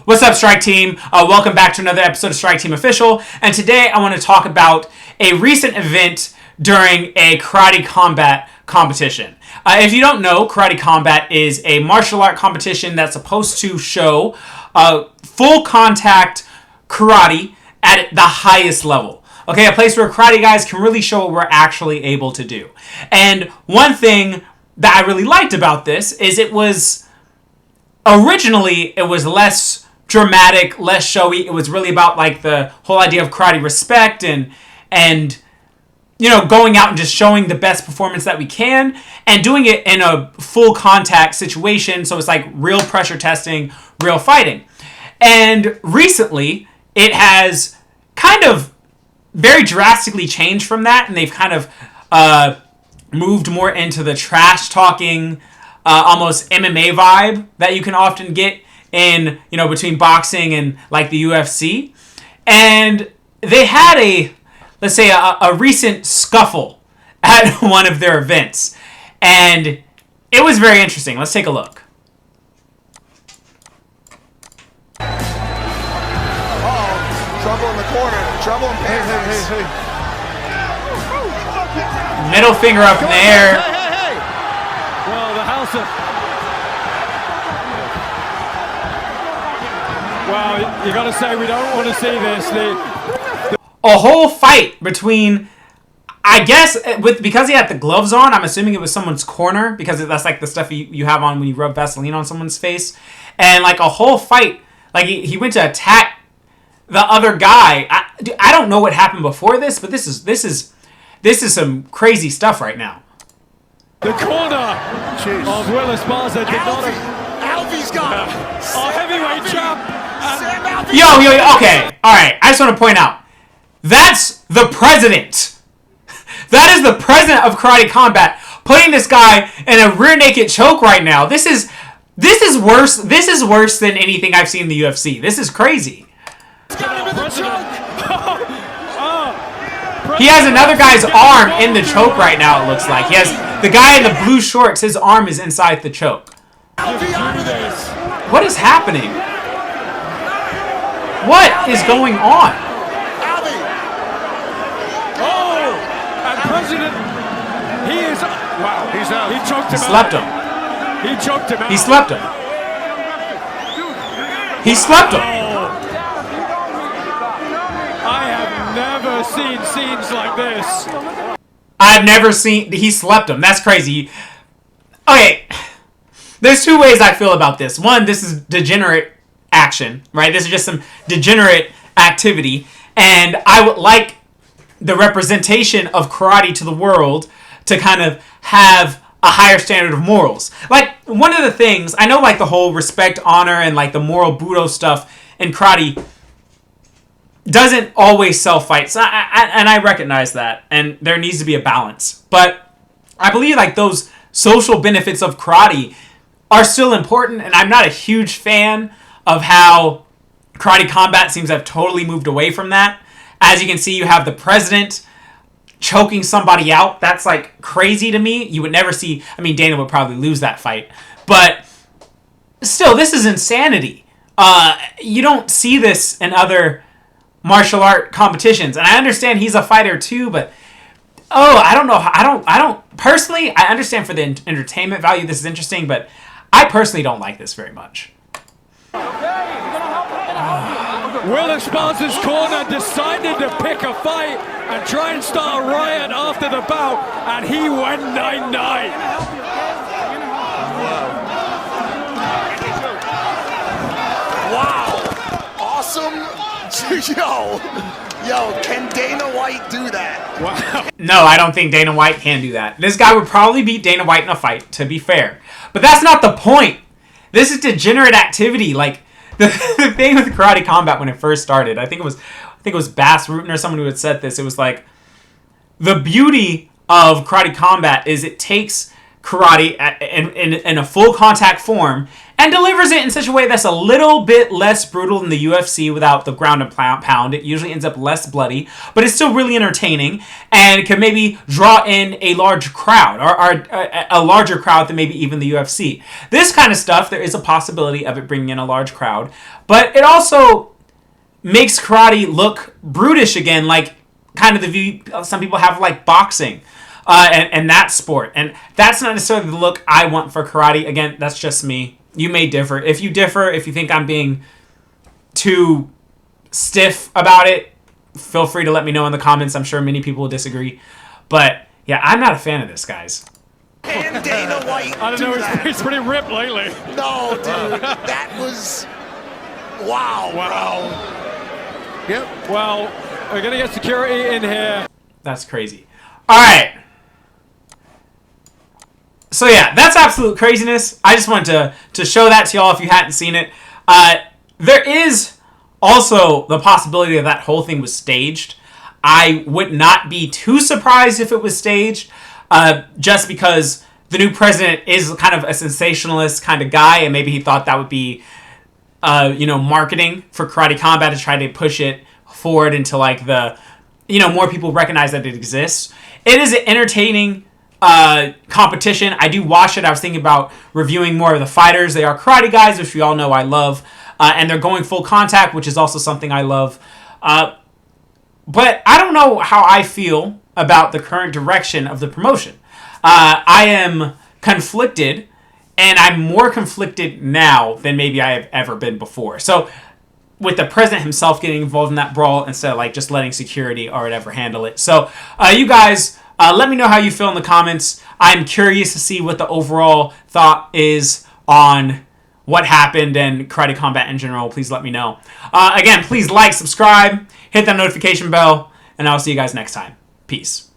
What's up, Strike Team? Welcome back to another episode of Strike Team Official. And today I want to talk about a recent event during a karate combat competition. If you don't know, karate combat is a martial art competition that's supposed to show full contact karate at the highest level. Okay, a place where karate guys can really show what we're actually able to do. And one thing that I really liked about this is it was less dramatic, less showy. It was really about like the whole idea of karate respect and you know, going out and just showing the best performance that we can and doing it in a full contact situation. So it's like real pressure testing, real fighting. And recently it has kind of very drastically changed from that, and they've kind of moved more into the trash talking, almost MMA vibe that you can often get in, you know, between boxing and like the UFC. And they had let's say a recent scuffle at one of their events. And it was very interesting. Let's take a look. Trouble in the corner. Trouble in paradise. Hey. Middle finger up in the air. Hey. Well, the house of... Well, you got to say we don't want to see this. A whole fight between, I guess, because he had the gloves on, I'm assuming it was someone's corner, because that's like the stuff you have on when you rub Vaseline on someone's face. And like a whole fight, like he went to attack the other guy. I don't know what happened before this, but this is some crazy stuff right now. The corner of Willis Barza did not... Alfie's got him. Heavyweight champ. Yo, okay. All right, I just want to point out, that's the president. That is the president of Karate Combat putting this guy in a rear naked choke right now. This is worse. This is worse than anything I've seen in the UFC. This is crazy. He has another guy's arm in the choke right now, it looks like. He has the guy in the blue shorts, his arm is inside the choke. What is happening? What is going on? Oh! And President, he is... Wow, he's out. He choked him out. Slept him. He choked him out. He slept him. He slept him. I have never seen scenes like this. I've never seen... He slept him. That's crazy. Okay. There's two ways I feel about this. One, this is degenerate action, right? This is just some degenerate activity. And I would like the representation of karate to the world to kind of have a higher standard of morals. Like, one of the things... I know, like, the whole respect, honor, and, like, the moral Budo stuff in karate doesn't always sell fights, and I recognize that, and there needs to be a balance. But I believe like those social benefits of karate are still important, and I'm not a huge fan of how Karate Combat seems to have totally moved away from that. As you can see, you have the president choking somebody out. That's like crazy to me. You would never see... I mean, Dana would probably lose that fight, but still, this is insanity. You don't see this in other martial art competitions, and I understand he's a fighter too, but I don't know. I don't personally. I understand for the entertainment value, this is interesting, but I personally don't like this very much. Willis Barza's corner decided to pick a fight and try and start a riot after the bout, and he went 9-9. Wow. Awesome. Yo, can Dana White do that? Wow. No, I don't think Dana White can do that. This guy would probably beat Dana White in a fight, to be fair. But that's not the point. This is degenerate activity. Like, the thing with Karate Combat when it first started, I think it was Bass Rutten or someone who had said this. It was like, the beauty of Karate Combat is it takes karate in a full contact form and delivers it in such a way that's a little bit less brutal than the UFC without the ground and pound. It usually ends up less bloody, but it's still really entertaining and can maybe draw in a large crowd or a larger crowd than maybe even the UFC. This kind of stuff, there is a possibility of it bringing in a large crowd, but it also makes karate look brutish again, like kind of the view some people have like boxing. And that sport. And that's not necessarily the look I want for karate. Again, that's just me. You may differ. If you differ, if you think I'm being too stiff about it, feel free to let me know in the comments. I'm sure many people will disagree. But, yeah, I'm not a fan of this, guys. And Dana White. I don't know, he's pretty ripped lately. No, dude. That was... Wow. Yep. Well, we're going to get security in here. That's crazy. All right. So yeah, that's absolute craziness. I just wanted to show that to y'all if you hadn't seen it. There is also the possibility that whole thing was staged. I would not be too surprised if it was staged, just because the new president is kind of a sensationalist kind of guy, and maybe he thought that would be, marketing for Karate Combat to try to push it forward into like the, more people recognize that it exists. It is an entertaining competition. I do watch it. I was thinking about reviewing more of the fighters. They are karate guys, which we all know I love. And they're going full contact, which is also something I love. But I don't know how I feel about the current direction of the promotion. I am conflicted, and I'm more conflicted now than maybe I have ever been before. So with the president himself getting involved in that brawl instead of like just letting security or whatever handle it. So you guys... let me know how you feel in the comments. I'm curious to see what the overall thought is on what happened and Karate Combat in general. Please let me know. Again, please like, subscribe, hit that notification bell, and I'll see you guys next time. Peace.